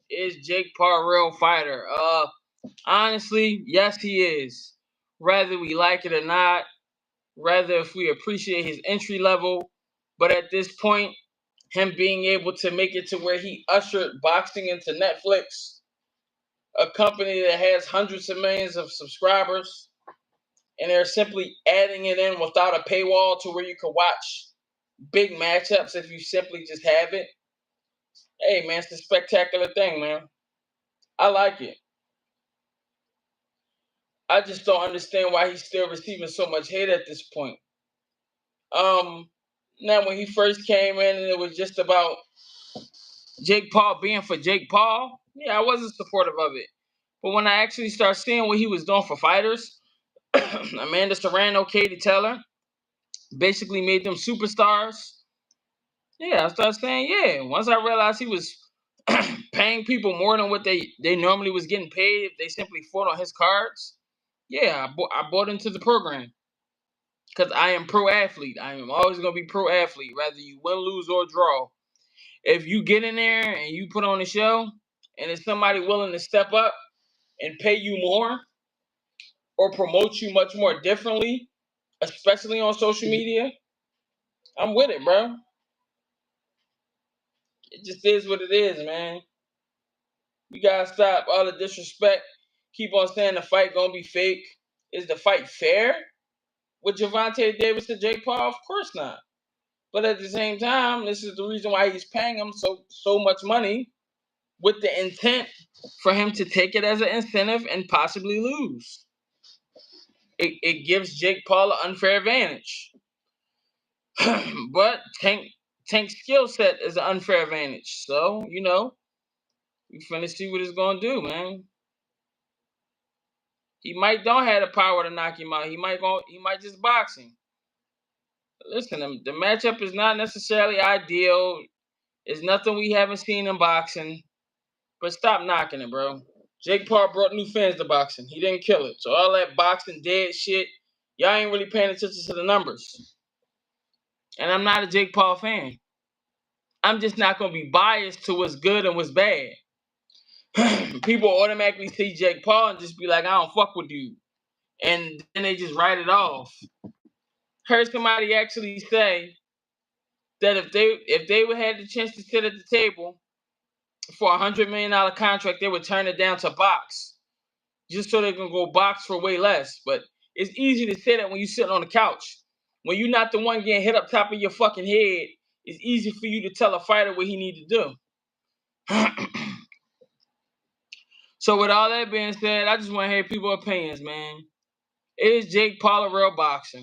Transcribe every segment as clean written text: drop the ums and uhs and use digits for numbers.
Is Jake Paul a real fighter? Honestly, yes, he is. Whether we like it or not, rather if we appreciate his entry level, but at this point, him being able to make it to where he ushered boxing into Netflix, a company that has hundreds of millions of subscribers, and they're simply adding it in without a paywall to where you can watch big matchups if you simply just have it. Hey, man, it's a spectacular thing, man. I like it. I just don't understand why he's still receiving so much hate at this point. Now when he first came in and it was just about Jake Paul being for Jake Paul, yeah, I wasn't supportive of it. But when I actually start seeing what he was doing for fighters, Amanda Serrano, Katie Taylor, basically made them superstars. Yeah, I started saying, yeah. Once I realized he was paying people more than what they normally was getting paid if they simply fought on his cards, yeah, I bought into the program. Because I am pro athlete. I am always going to be pro athlete, whether you win, lose, or draw. If you get in there and you put on a show, and there's somebody willing to step up and pay you more or promote you much more differently, especially on social media, I'm with it, bro. It just is what it is, man. You gotta stop all the disrespect. Keep on saying the fight gonna be fake. Is the fight fair with Gervonta Davis and Jake Paul? Of course not. But at the same time, this is the reason why he's paying him so much money, with the intent for him to take it as an incentive and possibly lose. It gives Jake Paul an unfair advantage. But Tank's skill set is an unfair advantage. So, we finna see what it's gonna do, man. He might don't have the power to knock him out. He might just box him. Listen, the matchup is not necessarily ideal. It's nothing we haven't seen in boxing. But stop knocking it, bro. Jake Paul brought new fans to boxing. He didn't kill it. So all that boxing dead shit, y'all ain't really paying attention to the numbers. And I'm not a Jake Paul fan. I'm just not going to be biased to what's good and what's bad. People automatically see Jake Paul and just be like, I don't fuck with you. And then they just write it off. Heard somebody actually say that if they would have the chance to sit at the table for $100 million contract, they would turn it down to box. Just so they can go box for way less. But it's easy to say that when you're sitting on the couch. When you're not the one getting hit up top of your fucking head, it's easy for you to tell a fighter what he need to do. So with all that being said, I just want to hear people's opinions, man. Is Jake Paul a real boxer?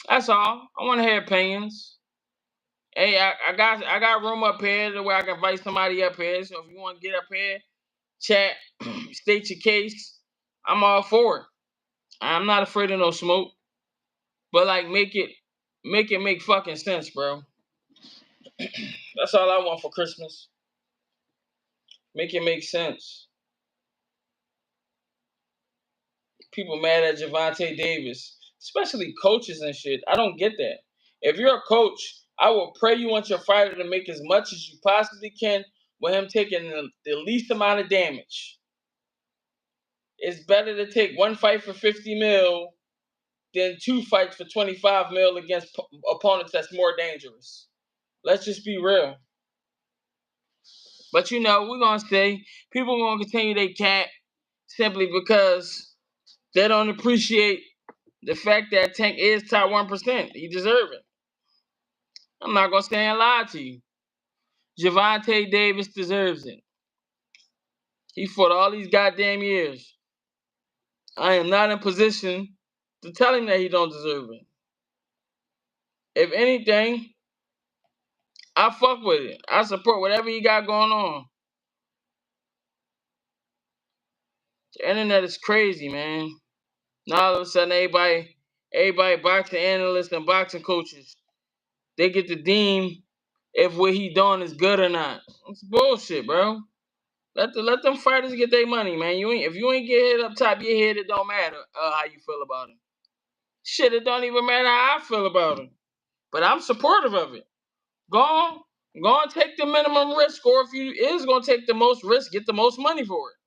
That's all. I want to hear opinions. Hey, I got room up here to where I can invite somebody up here. So if you want to get up here, chat, state your case, I'm all for it. I'm not afraid of no smoke. But like make it make fucking sense, bro. That's all I want for Christmas. Make it make sense. People mad at Gervonta Davis, especially coaches and shit. I don't get that. If you're a coach, I will pray you want your fighter to make as much as you possibly can with him taking the least amount of damage. It's better to take one fight for 50 mil than two fights for 25 mil against opponents that's more dangerous. Let's just be real. But we're going to say people are going to continue their cat simply because they don't appreciate the fact that Tank is top 1%. He deserves it. I'm not going to stand and lie to you. Gervonta Davis deserves it. He fought all these goddamn years. I am not in position to tell him that he don't deserve it. If anything, I fuck with it. I support whatever he got going on. The internet is crazy, man. Now all of a sudden, everybody boxing analysts and boxing coaches, they get to deem if what he doing is good or not. It's bullshit, bro. Let them fighters get their money, man. If you ain't get hit up top of your head, it don't matter how you feel about him. Shit, it don't even matter how I feel about him. But I'm supportive of it. Go on, Go and take the minimum risk, or if you is gonna take the most risk, get the most money for it.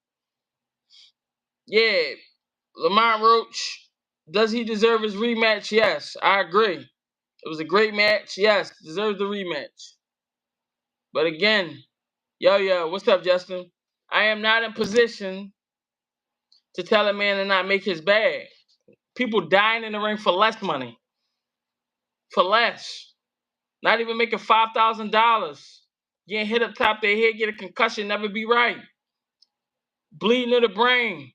Yeah, Lamont Roach, does he deserve his rematch? Yes, I agree. It was a great match. Yes, deserves the rematch. But again, yo, what's up, Justin? I am not in position to tell a man to not make his bag. People dying in the ring for less money. For less. Not even making $5,000. Getting hit up top their head, get a concussion, never be right. Bleeding in the brain,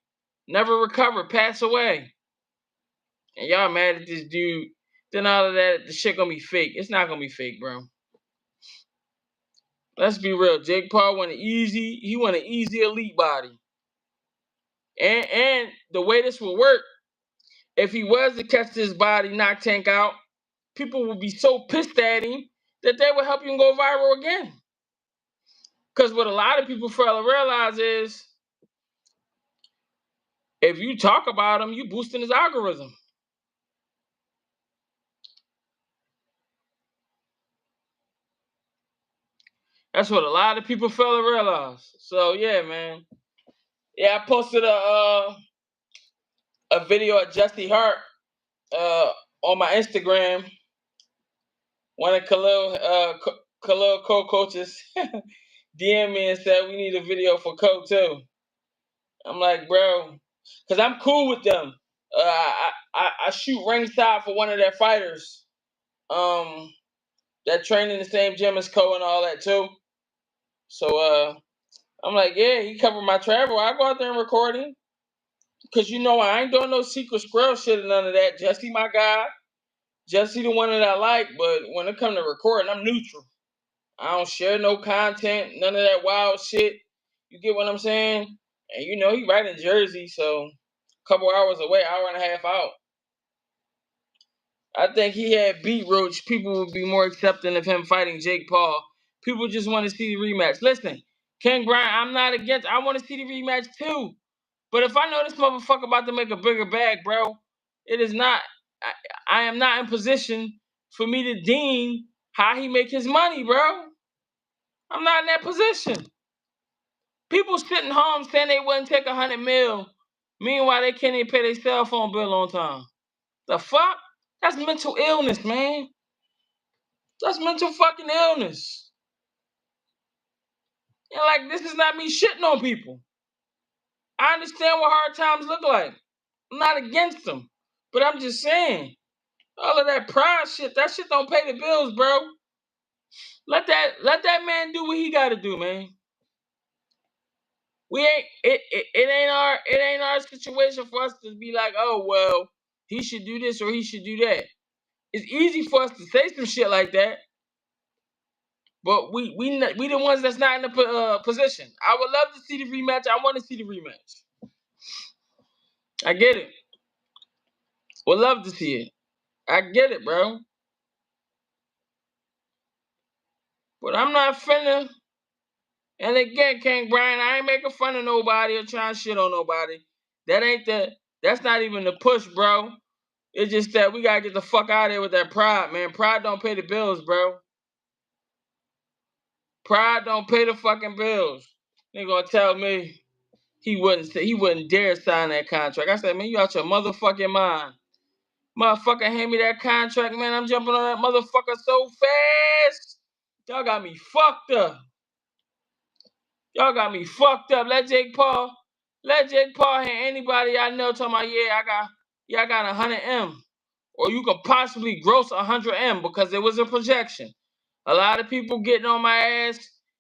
never recover, pass away. And y'all mad at this dude. Then all of that, the shit gonna be fake. It's not gonna be fake, bro. Let's be real. Jake Paul want an easy elite body. And the way this will work, if he was to catch this body, knock Tank out, people would be so pissed at him that they would help him go viral again. Because what a lot of people fail to realize is, if you talk about him, you boosting his algorithm. That's what a lot of people fail to realize. So yeah, man. Yeah, I posted a video of Jesse Hart on my Instagram. One of Khalil co-coaches DM me and said we need a video for Coke too. I'm like, bro, because I'm cool with them. I shoot ringside for one of their fighters. That train in the same gym as Co and all that too. So I'm like, yeah, he covered my travel. I go out there and record him. Cause I ain't doing no secret squirrel shit and none of that. Jesse my guy. Jesse the one that I like, but when it come to recording, I'm neutral. I don't share no content, none of that wild shit. You get what I'm saying? And he right in Jersey, so a couple hours away, hour and a half out. I think he had beat Roach. People would be more accepting of him fighting Jake Paul. People just want to see the rematch. Listen, Ken Grind, I'm not against. I want to see the rematch too. But if I know this motherfucker about to make a bigger bag, bro, it is not. I am not in position for me to deem how he make his money, bro. I'm not in that position. People sitting home saying they wouldn't take 100 mil. Meanwhile, they can't even pay their cell phone bill on time. The fuck? That's mental illness, man. That's mental fucking illness. And like, this is not me shitting on people. I understand what hard times look like. I'm not against them. But I'm just saying, all of that pride shit, that shit don't pay the bills, bro. Let that man do what he gotta do, man. We ain't it ain't our situation for us to be like, oh well, he should do this or he should do that. It's easy for us to say some shit like that, but we the ones that's not in the position. I would love to see the rematch. I want to see the rematch. I get it. Would love to see it. I get it, bro. But I'm not finna. And again, King Brian, I ain't making fun of nobody or trying shit on nobody. That's not even the push, bro. It's just that we gotta get the fuck out of here with that pride, man. Pride don't pay the bills, bro. Pride don't pay the fucking bills. They gonna tell me he wouldn't dare sign that contract. I said, man, you out your motherfucking mind. Motherfucker hand me that contract, man. I'm jumping on that motherfucker so fast. Y'all got me fucked up. Y'all got me fucked up. Let Jake Paul hand anybody I know talking about, I got 100 M. Or you could possibly gross 100 M because it was a projection. A lot of people getting on my ass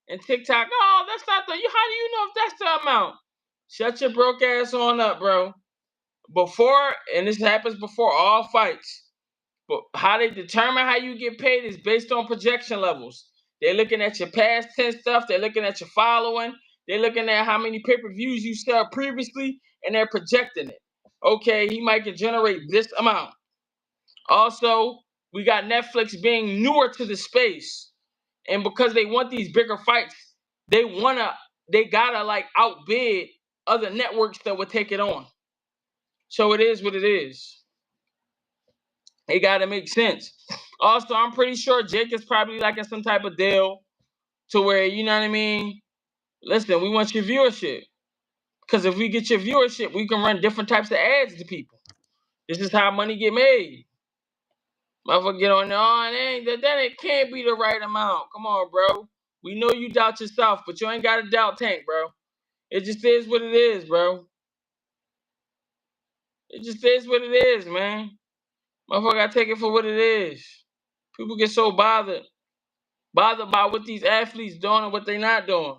and TikTok, oh, that's not how do you know if that's the amount? Shut your broke ass on up, bro. Before, and this happens before all fights, but how they determine how you get paid is based on projection levels. They're looking at your past tense stuff. They're looking at your following. They're looking at how many pay-per-views you sell previously, and they're projecting it. Okay, he might can generate this amount. Also, we got Netflix being newer to the space. And because they want these bigger fights, they gotta like outbid other networks that would take it on. So it is what it is. It gotta make sense. Also, I'm pretty sure Jake is probably like in some type of deal to where, you know what I mean? Listen, we want your viewership. Because if we get your viewership, we can run different types of ads to people. This is how money get made. Motherfucker get on there, oh, it can't be the right amount. Come on, bro. We know you doubt yourself, but you ain't got to doubt Tank, bro. It just is what it is, bro. It just is what it is, man. Motherfucker gotta take it for what it is. People get so bothered by what these athletes doing and what they not doing.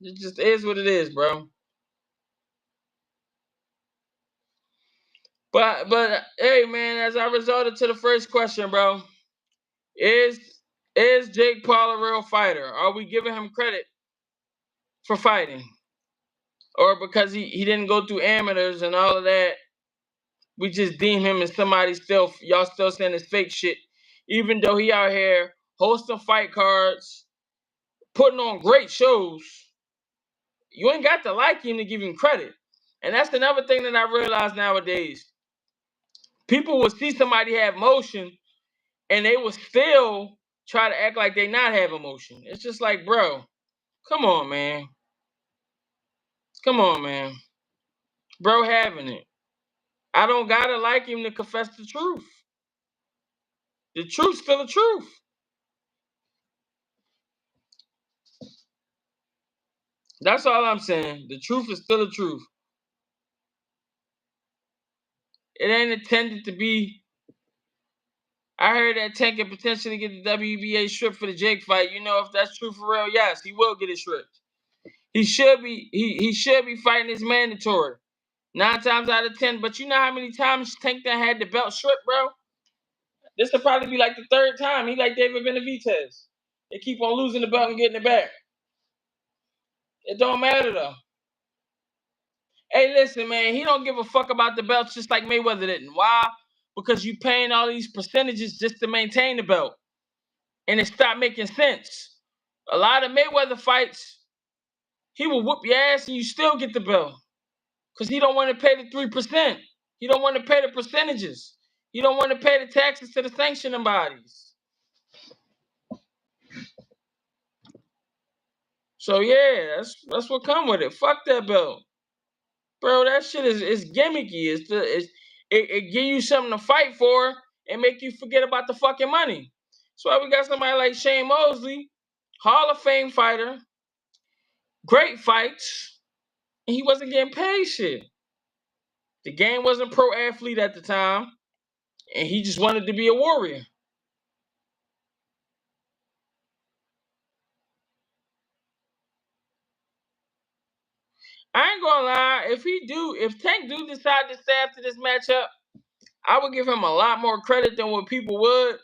It just is what it is, bro. But hey, man, as I resorted to the first question, bro, is Jake Paul a real fighter? Are we giving him credit for fighting? Or because he didn't go through amateurs and all of that, we just deem him as somebody y'all still saying it's fake shit, even though he out here hosting fight cards, putting on great shows. You ain't got to like him to give him credit. And that's another thing that I realize nowadays. People will see somebody have motion and they will still try to act like they not have emotion. It's just like, bro, come on, man. Come on, man. Bro having it. I don't gotta like him to confess the truth. The truth's still the truth. That's all I'm saying. The truth is still the truth. It ain't intended to be. I heard that Tank could potentially get the WBA stripped for the Jake fight. You know, if that's true for real, yes, he will get it stripped. He should be. He should be fighting his mandatory. 9 times out of 10. But you know how many times Tank done had the belt stripped, bro? This will probably be like the 3rd time. He like David Benavidez. They keep on losing the belt and getting it back. It don't matter though. Hey, listen, man, he don't give a fuck about the belts just like Mayweather didn't. Why? Because you paying all these percentages just to maintain the belt. And it stopped making sense. A lot of Mayweather fights, he will whoop your ass and you still get the belt. Because he don't want to pay the 3%. He don't want to pay the percentages. He don't want to pay the taxes to the sanctioning bodies. So yeah, that's what come with it. Fuck that belt. Bro, that shit is gimmicky. It give you something to fight for and make you forget about the fucking money. That's why we got somebody like Shane Mosley, Hall of Fame fighter, great fights, and he wasn't getting paid shit. The game wasn't pro athlete at the time, and he just wanted to be a warrior. I ain't gonna lie, if Tank do decide to stay after this matchup, I would give him a lot more credit than what people would.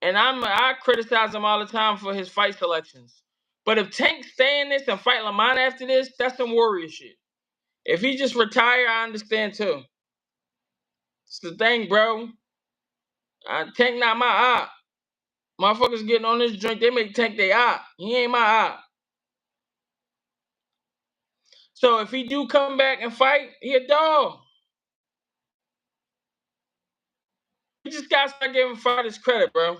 And I criticize him all the time for his fight selections. But if Tank stay in this and fight Lamont after this, that's some warrior shit. If he just retire, I understand too. It's the thing, bro. Tank not my op. Motherfuckers getting on this joint, they make Tank they op. He ain't my op. So if he do come back and fight, he a dog. You just gotta start giving fighters credit, bro.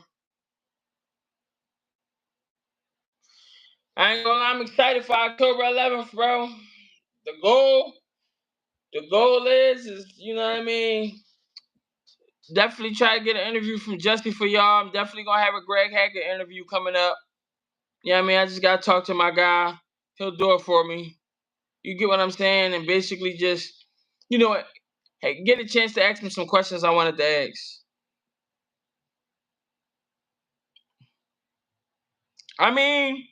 I ain't gonna lie, I'm excited for October 11th, bro. The goal, is, you know what I mean? Definitely try to get an interview from Jesse for y'all. I'm definitely gonna have a Greg Hackett interview coming up. Yeah, I mean, I just gotta talk to my guy. He'll do it for me. You get what I'm saying? And basically just, you know, hey, get a chance to ask me some questions I wanted to ask. I mean,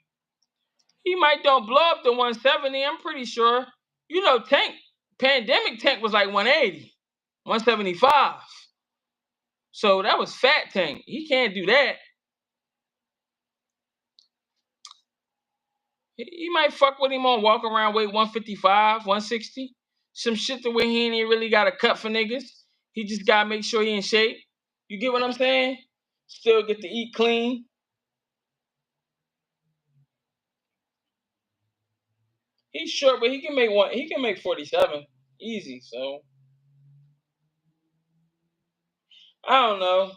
he might don't blow up to 170. I'm pretty sure. You know, pandemic Tank was like 180, 175. So that was fat Tank. He can't do that. He might fuck with him on walk around weight 155, 160. Some shit the way he ain't even really got a cut for niggas. He just gotta make sure he in shape. You get what I'm saying? Still get to eat clean. He's short, but he can make 47. Easy, so I don't know.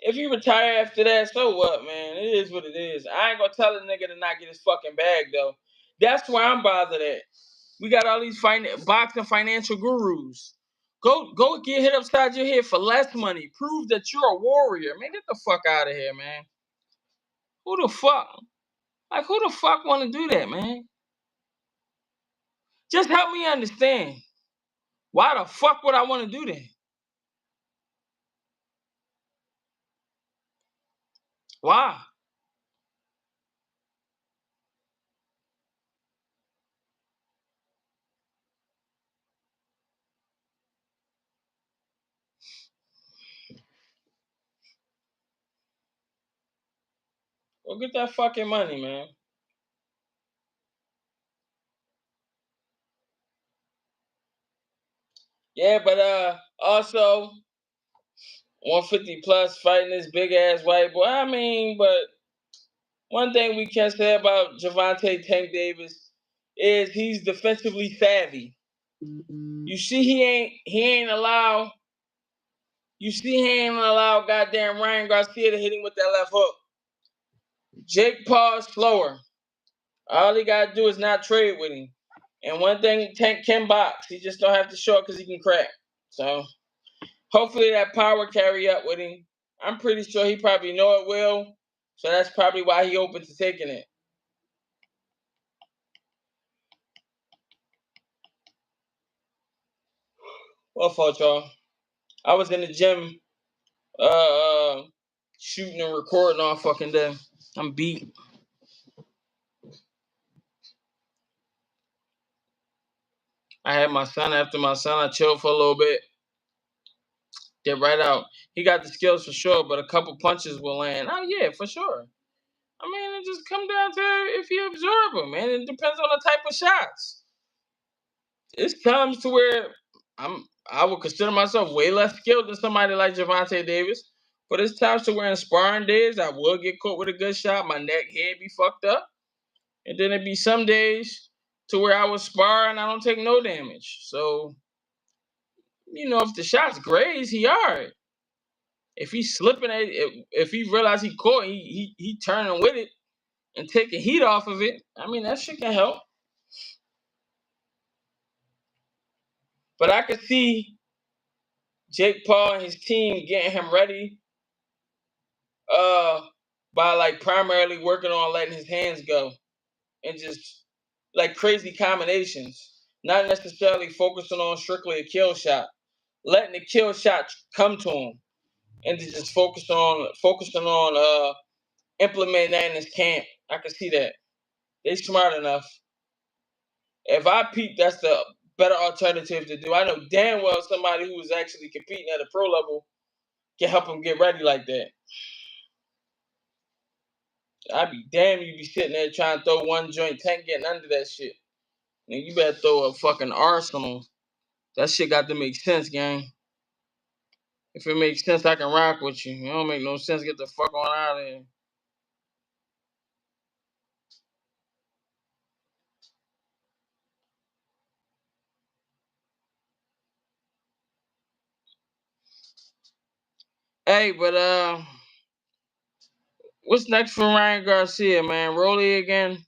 If you retire after that, so what, man? It is what it is. I ain't gonna tell a nigga to not get his fucking bag though. That's why I'm bothered at. We got all these boxing financial gurus. Go get hit upside your head for less money. Prove that you're a warrior. Man, get the fuck out of here, man. Who the fuck? Like, who the fuck want to do that, man? Just help me understand. Why the fuck would I want to do that? Why? Go get that fucking money, man. Yeah, but also 150 plus fighting this big ass white boy. I mean, but one thing we can say about Gervonta Tank Davis is he's defensively savvy. You see, he ain't allow goddamn Ryan Garcia to hit him with that left hook. Jake Paul is slower. All he gotta do is not trade with him. And one thing, Tank can box. He just don't have to show it because he can crack. So hopefully that power carry up with him. I'm pretty sure he probably know it will. So that's probably why he open to taking it. Well, fault y'all. I was in the gym shooting and recording all fucking day. I'm beat. I had my son. After my son, I chilled for a little bit. Get right out. He got the skills for sure, but a couple punches will land. Oh yeah, for sure. I mean, it just come down to if you absorb them, man. It depends on the type of shots. It's times to where I would consider myself way less skilled than somebody like Gervonta Davis. But it's times to where in sparring days I will get caught with a good shot, my neck head be fucked up. And then it'd be some days to where I would spar and I don't take no damage. So, if the shot's graze, he alright. If he's slipping at it, if he realize he caught, he turning with it and taking heat off of it. I mean, that shit can help. But I could see Jake Paul and his team getting him ready uh by like primarily working on letting his hands go and just like crazy combinations. Not necessarily focusing on strictly a kill shot. Letting the kill shot come to him and to just focusing on implementing that in his camp. I can see that. They smart enough. If I peep, that's the better alternative to do. I know damn well somebody who is actually competing at a pro level can help him get ready like that. I'd be damn you be sitting there trying to throw one joint, Tank getting under that shit. And you better throw a fucking arsenal. That shit got to make sense, gang. If it makes sense, I can rock with you. It don't make no sense. Get the fuck on out of here. Hey, but what's next for Ryan Garcia, man? Rolly again?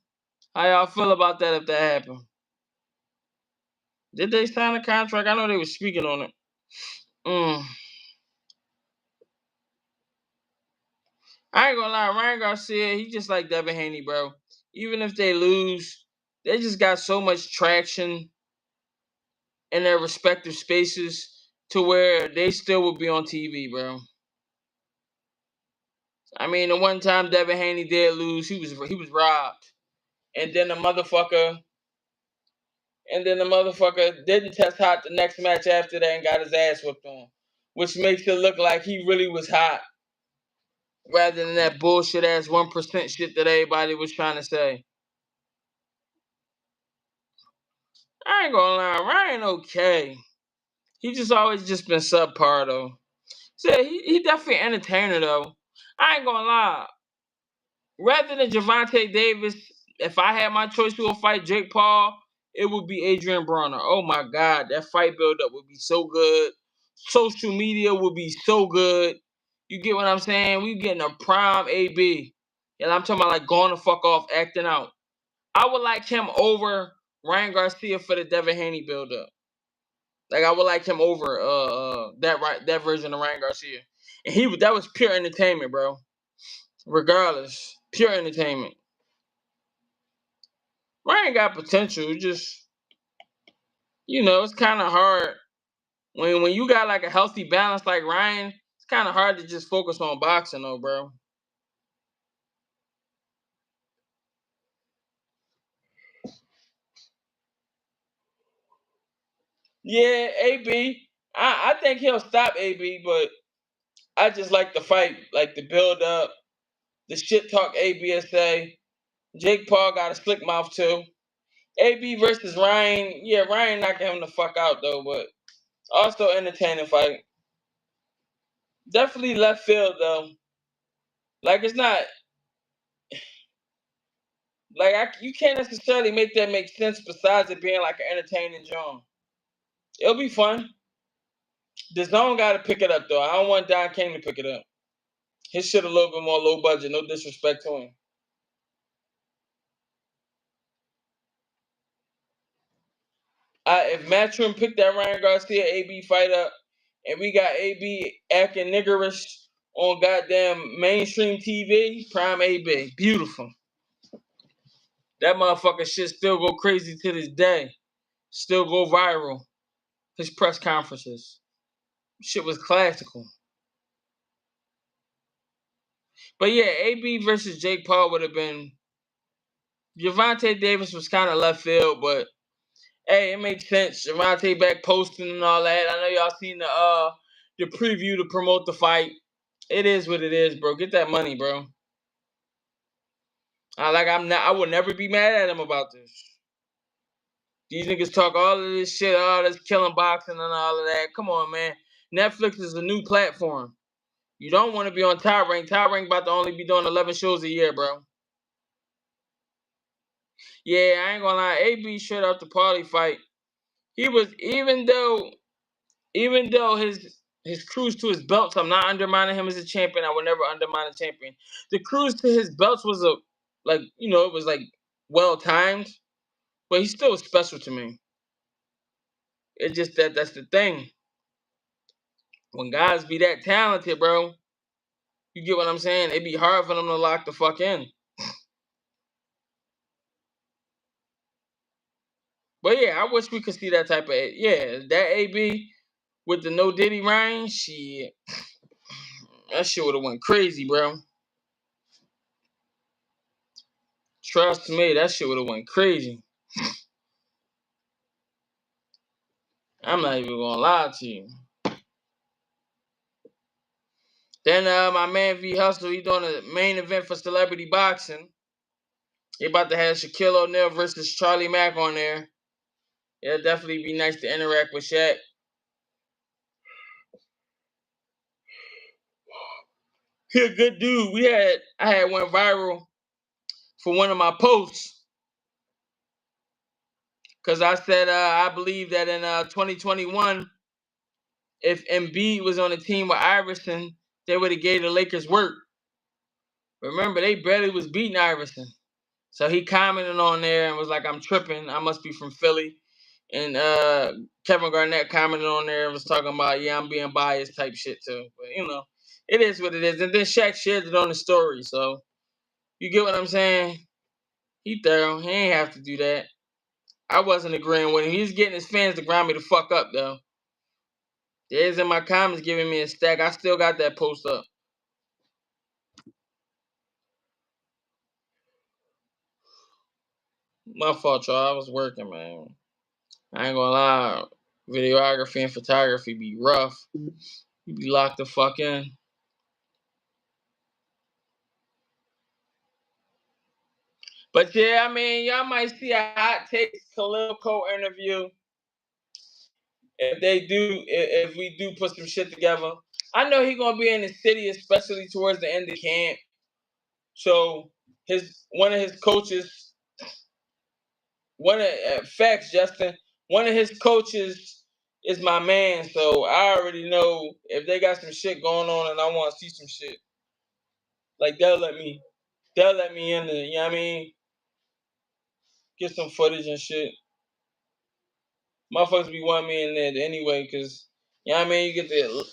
How y'all feel about that if that happened? Did they sign a contract? I know they were speaking on it. Mm. I ain't gonna lie, Ryan Garcia, he just like Devin Haney, bro. Even if they lose, they just got so much traction in their respective spaces to where they still would be on TV, bro. I mean, the one time Devin Haney did lose, he was robbed, and then the motherfucker didn't test hot the next match after that and got his ass whipped on, which makes it look like he really was hot rather than that bullshit ass 1% shit that everybody was trying to say. I ain't gonna lie, Ryan okay. He just always just been subpar though. So he definitely an entertainer though. I ain't gonna lie. Rather than Gervonta Davis, if I had my choice to fight Jake Paul, it would be Adrian Bronner. Oh my God, that fight buildup would be so good. Social media would be so good. You get what I'm saying? We getting a prime AB. And I'm talking about like going the fuck off, acting out. I would like him over Ryan Garcia for the Devin Haney build-up. Like I would like him over that version of Ryan Garcia. And that was pure entertainment, bro. Regardless. Pure entertainment. Ryan got potential. Just it's kinda hard when you got like a healthy balance like Ryan, it's kinda hard to just focus on boxing though, bro. Yeah, AB. I think he'll stop AB, but I just like the fight, like the build up, the shit talk ABSA. Jake Paul got a slick mouth too. AB versus Ryan. Yeah, Ryan knocking him the fuck out though, but also entertaining fight. Definitely left field though. Like it's not like you can't necessarily make that make sense besides it being like an entertaining joint. It'll be fun. The zone got to pick it up though. I don't want Don King to pick it up. His shit a little bit more low budget. No disrespect to him. If Matchroom picked that Ryan Garcia AB fight up, and we got AB acting niggerish on goddamn mainstream TV, prime AB, beautiful. That motherfucker shit still go crazy to this day. Still go viral. His press conferences. Shit was classical. But yeah, AB versus Jake Paul would have been. Gervonta Davis was kind of left field, but hey, it makes sense. Gervonta back posting and all that. I know y'all seen the preview to promote the fight. It is what it is, bro. Get that money, bro. I would never be mad at him about this. These niggas talk all of this shit, all this killing boxing and all of that. Come on, man. Netflix is a new platform. You don't want to be on Top Rank. Top Rank about to only be doing 11 shows a year, bro. Yeah, I ain't gonna lie. AB shut out the party fight. He was even though his cruise to his belts, I'm not undermining him as a champion. I would never undermine a champion. The cruise to his belts was it was like well timed, but he still was special to me. It's just that's the thing. When guys be that talented, bro, you get what I'm saying? It'd be hard for them to lock the fuck in. But yeah, I wish we could see that type of that AB with the no Diddy Ryan, shit. That shit would have went crazy, bro. Trust me, that shit would have went crazy. I'm not even gonna lie to you. Then my man V Hustle, he doing a main event for celebrity boxing. He about to have Shaquille O'Neal versus Charlie Mack on there. It'll definitely be nice to interact with Shaq. He a good dude. I had went viral for one of my posts because I said I believe that in 2021, if Embiid was on a team with Iverson, they would have gave the Lakers work. Remember, they barely was beating Iverson. So he commented on there and was like, I'm tripping. I must be from Philly. And Kevin Garnett commented on there and was talking about, yeah, I'm being biased type shit too. But, it is what it is. And then Shaq shared it on the story. So you get what I'm saying? He thorough. He ain't have to do that. I wasn't agreeing with him. He's getting his fans to grind me the fuck up, though. There's in my comments giving me a stack. I still got that post up. My fault, y'all. I was working, man. I ain't gonna lie. Videography and photography be rough. You be locked the fuck in. But yeah, I mean, y'all might see a hot takes Khalil Cole interview if we do put some shit together. I know he gonna be in the city, especially towards the end of camp. So one of his coaches, one of facts, Justin, one of his coaches is my man, so I already know if they got some shit going on and I want to see some shit. Like they'll let me in there. You know what I mean? Get some footage and shit. Motherfuckers be wanting me in there anyway, cause you know what I mean. You get to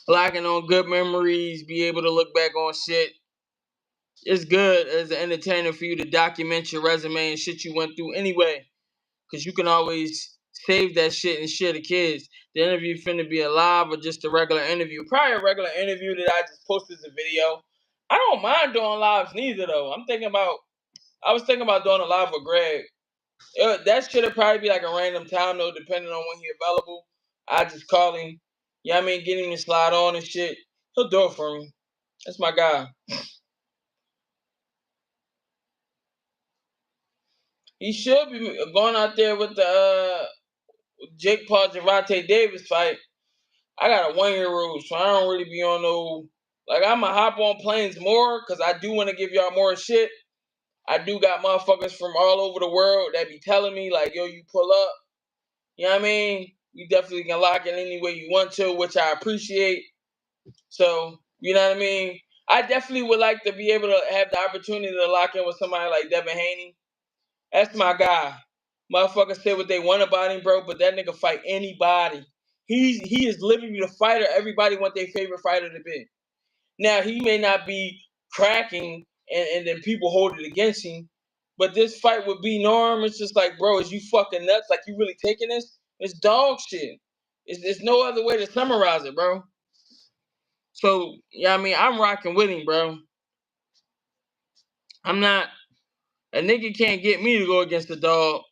locking on good memories, be able to look back on shit. It's good as an entertainer for you to document your resume and shit you went through anyway. Cause you can always save that shit and share the kids. The interview finna be a live or just a regular interview. Probably a regular interview that I just posted as a video. I don't mind doing lives neither though. I was thinking about doing a live with Greg. That shit'll probably be like a random time though, depending on when he available. I just call him. You know what I mean? Get him to slide on and shit. He'll do it for me. That's my guy. He should be going out there with the Jake Paul Gervonta Davis fight. I got a 1 year rule, so I don't really be on no. Like, I'ma hop on planes more because I do want to give y'all more shit. I do got motherfuckers from all over the world that be telling me, like, yo, you pull up. You know what I mean? You definitely can lock in any way you want to, which I appreciate. So, you know what I mean? I definitely would like to be able to have the opportunity to lock in with somebody like Devin Haney. That's my guy. Motherfuckers say what they want about him, bro, but that nigga fight anybody. He is literally the fighter everybody want their favorite fighter to be. Now he may not be cracking and then people hold it against him. But this fight with B Norm, it's just like, bro, is you fucking nuts? Like, you really taking this? It's dog shit. It's no other way to summarize it, bro. So, yeah, I mean, I'm rocking with him, bro. I'm not a nigga can't get me to go against the dog.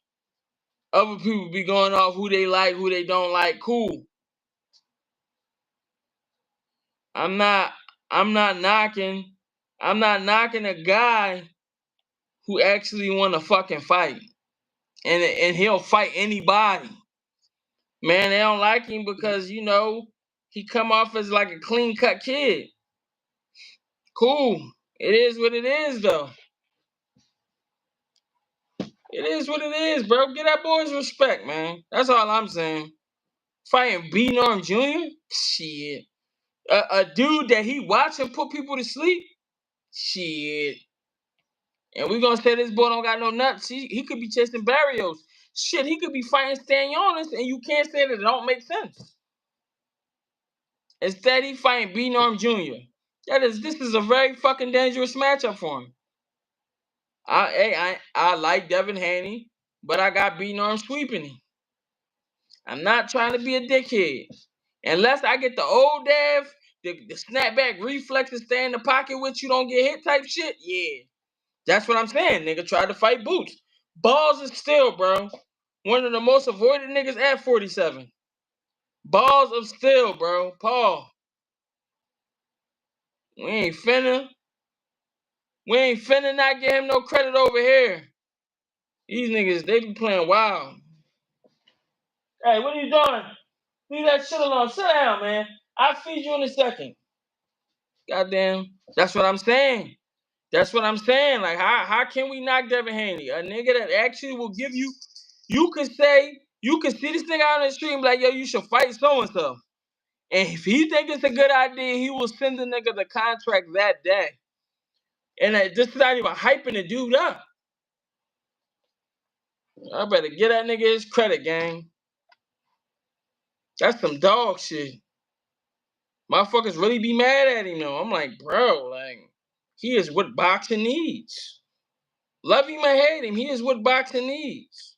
Other people be going off who they like, who they don't like. Cool. I'm not I'm not knocking I'm not knocking a guy who actually want to fucking fight. And he'll fight anybody. Man, they don't like him because, he come off as like a clean-cut kid. Cool. It is what it is, though. It is what it is, bro. Get that boy's respect, man. That's all I'm saying. Fighting B Norm Jr.? Shit. A dude that he watch and put people to sleep? Shit. And we gonna say this boy don't got no nuts. He could be chasing Barrios. Shit, he could be fighting Stanionis, and you can't say that it don't make sense. Instead, he fighting B Norm Jr. This is a very fucking dangerous matchup for him. I like Devin Haney, but I got B Norm sweeping him. I'm not trying to be a dickhead. Unless I get the old Dev, the snapback reflexes, stay in the pocket with you, don't get hit type shit. Yeah. That's what I'm saying. Nigga tried to fight Boots. Balls of steel, bro. One of the most avoided niggas at 47. Balls of steel, bro. Paul. We ain't finna. We ain't finna not get him no credit over here. These niggas, they be playing wild. Hey, what are you doing? Leave that shit alone. Sit down, man. I'll feed you in a second. Goddamn. That's what I'm saying. That's what I'm saying. Like, how can we knock Devin Haney? A nigga that actually will give you, you can see this nigga out on the street and be like, yo, you should fight so-and-so. And if he think it's a good idea, he will send the nigga the contract that day. And this is not even hyping the dude up. I better get that nigga his credit, gang. That's some dog shit. Motherfuckers really be mad at him, though. I'm like, bro, like, he is what boxing needs. Love him or hate him, he is what boxing needs.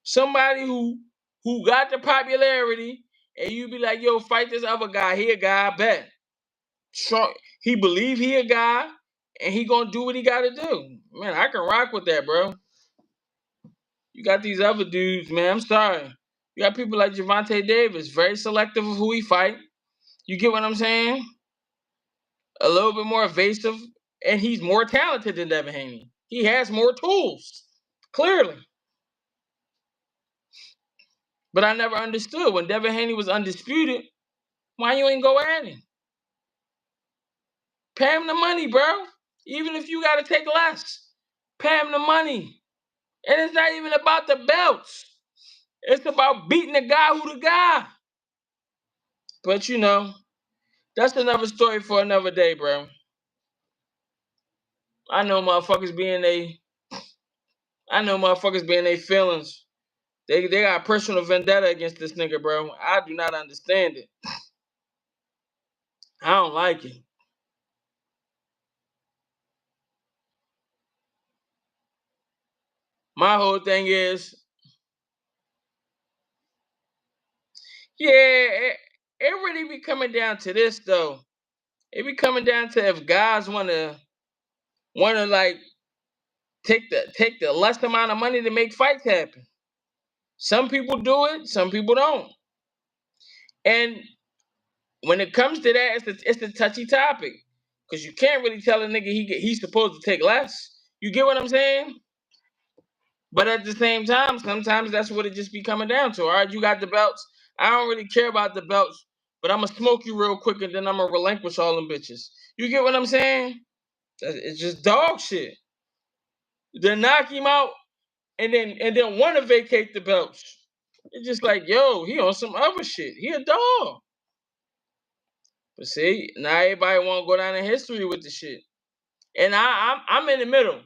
Somebody who got the popularity, and you be like, yo, fight this other guy. He a guy, I bet. He believe he a guy, and he gonna do what he gotta do. Man, I can rock with that, bro. You got these other dudes, man. I'm sorry. You got people like Gervonta Davis, very selective of who he fight. You get what I'm saying? A little bit more evasive, and he's more talented than Devin Haney. He has more tools, clearly. But I never understood when Devin Haney was undisputed, why you ain't go at him? Pay him the money, bro. Even if you got to take less, pay him the money. And it's not even about the belts. It's about beating the guy who the guy. But you know, that's another story for another day, bro. I know motherfuckers being they feelings. They got personal vendetta against this nigga, bro. I do not understand it. I don't like it. My whole thing is, yeah, it really be coming down to this though. It be coming down to if guys wanna like take the less amount of money to make fights happen. Some people do it, some people don't. And when it comes to that, it's a touchy topic. Cause you can't really tell a nigga he's supposed to take less. You get what I'm saying? But at the same time, sometimes that's what it just be coming down to. All right, you got the belts. I don't really care about the belts, but I'm gonna smoke you real quick and then I'm gonna relinquish all them bitches. You get what I'm saying? It's just dog shit. Then knock him out and then want to vacate the belts. It's just like, yo, he on some other shit. He a dog. But see, now everybody want to go down in history with the shit. And I'm in the middle.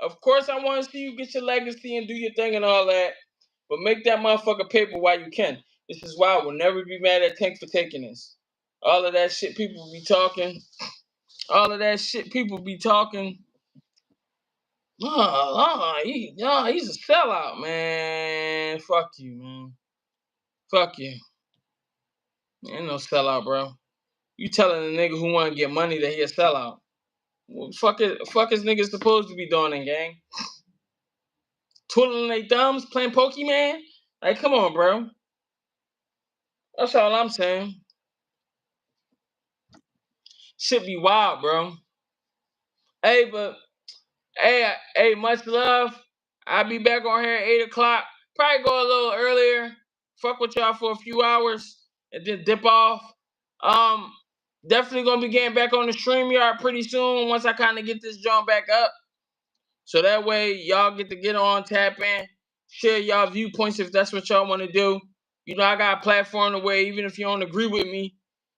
Of course, I want to see you get your legacy and do your thing and all that. But make that motherfucker paper while you can. This is why I will never be mad at Tank for taking this. All of that shit people be talking. All of that shit people be talking. He's a sellout, man. Fuck you, man. Fuck you. Ain't no sellout, bro. You telling a nigga who want to get money that he a sellout. Well, fuck is niggas supposed to be doing in gang? Twiddling their thumbs, playing Pokemon? Like, come on, bro. That's all I'm saying. Shit be wild, bro. Hey, but hey, much love. I'll be back on here at 8 o'clock. Probably go a little earlier. Fuck with y'all for a few hours and then dip off. Um, Definitely gonna be getting back on the StreamYard pretty soon once I kind of get this joint back up. So that way y'all get to get on, tap in, share y'all viewpoints if that's what y'all want to do. You know, I got a platform the way even if you don't agree with me,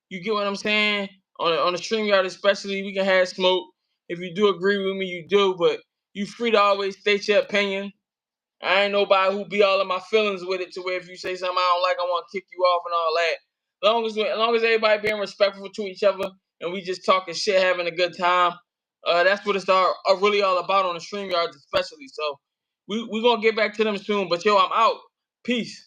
you get what I'm saying? On the StreamYard especially, we can have smoke. If you do agree with me, you do, but you free to always state your opinion. I ain't nobody who be all in my feelings with it to where if you say something I don't like, I want to kick you off and all that. As long as everybody being respectful to each other and we just talking shit, having a good time, that's what it's really all about on the StreamYards especially. So we gonna get back to them soon. But yo, I'm out. Peace.